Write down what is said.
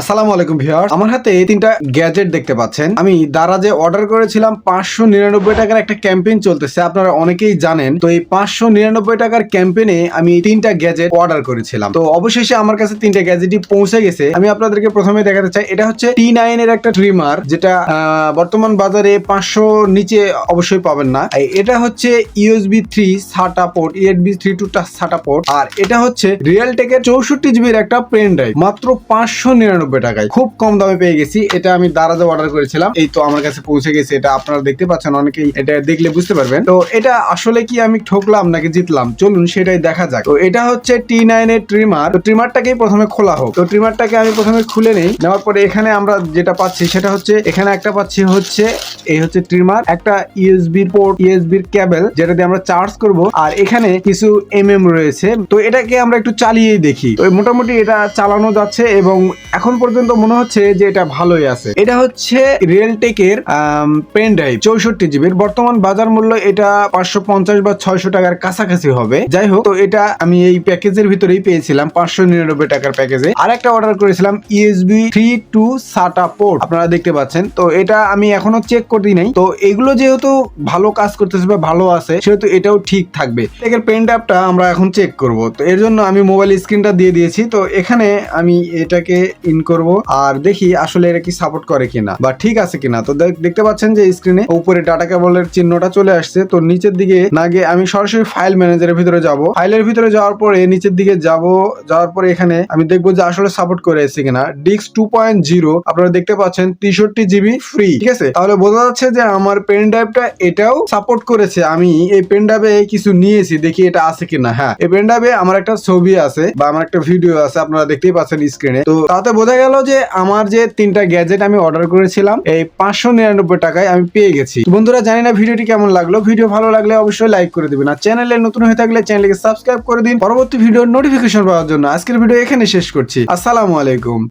আসসালামু আলাইকুম ভিউয়ার্স, আমার হাতে এই তিনটা গ্যাজেট দেখতে পাচ্ছেন। আমি দারাজে অর্ডার করেছিলাম 599 টাকার একটা ক্যাম্পেইন চলতেছে, আপনারা অনেকেই জানেন। তো এই 599 টাকার ক্যাম্পেইনে আমি তিনটা গ্যাজেট অর্ডার করেছিলাম। তো অবশেষে আমার কাছে তিনটা গ্যাজেটই পৌঁছে গেছে। আমি আপনাদেরকে প্রথমে দেখাতে চাই, এটা হচ্ছে T9 এর একটা ট্রিমার, যেটা বর্তমান বাজারে 500 নিচে অবশ্যই পাবেন না। এটা হচ্ছে USB 3 SATA port, USB 3 to SATA port. আর এটা হচ্ছে রিয়েলটেক এর 64 জিবির একটা পেন ড্রাইভ, মাত্র 599 টাকায় খুব কম দামে পেয়ে গেছি। এটা আমি দারাজে অর্ডার করেছিলাম, এই তো আমার কাছে পৌঁছে গেছে। এটা আপনারা দেখতে পাচ্ছেন, অনেকেই এটা দেখলে বুঝতে পারবেন। তো এটা আসলে কি আমি ঠকলাম নাকি জিতলাম, চলুন সেটাই দেখা যাক। তো এটা হচ্ছে T9 এর ট্রিমার। তো ট্রিমারটাকেই প্রথমে খোলা হোক। তো ট্রিমারটাকে আমি প্রথমে খুলে নেই। নেওয়ার পরে এখানে আমরা যেটা পাচ্ছি সেটা হচ্ছে, এখানে একটা পাচ্ছি হচ্ছে এই হচ্ছে ট্রিমার, একটা ইউএসবি পোর্ট, ইউএসবির কেবল যেটা দিয়ে আমরা চার্জ করব, আর এখানে কিছু রয়েছে। তো এটাকে আমরা একটু চালিয়েই দেখি। তো মোটামুটি এটা চালানো যাচ্ছে এবং এখন পর্যন্ত মনে হচ্ছে যে এটা ভালোই আছে। এটা হচ্ছে রিয়েলটেক এর পেন ড্রাইভ 64 জিবির। বর্তমান বাজার মূল্য এটা 550 বা 600 টাকার কাছাকাছি হবে। যাই হোক, তো এটা আমি এই প্যাকেজের ভিতরেই পেয়েছিলাম 599 টাকার প্যাকেজে। আর একটা অর্ডার করেছিলাম USB 3 to SATA পোর্ট, আপনারা দেখতে পাচ্ছেন। তো এটা আমি এখনো চেক করি নাই। তো এগুলো যেহেতু ভালো কাজ করতেছে বা ভালো আছে, সেহেতু এটাও ঠিক থাকবে। এর পেন ড্রাইভটা আমরা এখন চেক করব। তো এর জন্য আমি মোবাইল স্ক্রিনটা দিয়ে দিয়েছি। তো এখানে আমি এটাকে ইন করব আর দেখি আসলে এটা কি সাপোর্ট করে কিনা বা ঠিক আছে কিনা। তো দেখতে পাচ্ছেন যে স্ক্রিনে উপরে ডাটা কেবলের চিহ্নটা চলে আসছে। তো নিচের দিকে না গিয়ে আমি সরাসরি ফাইল ম্যানেজারের ভিতরে যাব। ফাইলের ভিতরে যাওয়ার পরে নিচের দিকে যাওয়ার পরে এখানে আমি দেখবো যে আসলে সাপোর্ট করে এসেছে কিনা। ডিস্ক 2.0 আপনারা দেখতে পাচ্ছেন, 63 জিবি ফ্রি। ঠিক আছে, তাহলে বোঝা যাচ্ছে যে আমার পেন ড্রাইভটা এটাও সাপোর্ট করেছে। আমি এই পেন ড্রাইভে কিছু নিয়েছি, দেখি এটা আছে কিনা। হ্যাঁ, এই পেন ড্রাইভে আমার একটা ছবি আছে বা আমার একটা ভিডিও আছে, আপনারা দেখতেই পাচ্ছেন স্ক্রিনে। তো তাতে বোঝা গেল যে আমার যে তিনটা গ্যাজেট আমি অর্ডার করেছিলাম এই 599 টাকায় আমি পেয়ে গেছি। বন্ধুরা, জানি না ভিডিওটি কেমন লাগলো। ভিডিও ভালো লাগলে অবশ্যই লাইক করে দিবেন, আর চ্যানেলে নতুন হয়ে থাকলে চ্যানেলকে সাবস্ক্রাইব করে দিন পরবর্তী ভিডিওর নোটিফিকেশন পাওয়ার জন্য। আজকের ভিডিও এখানে শেষ করছি। আসসালামু আলাইকুম।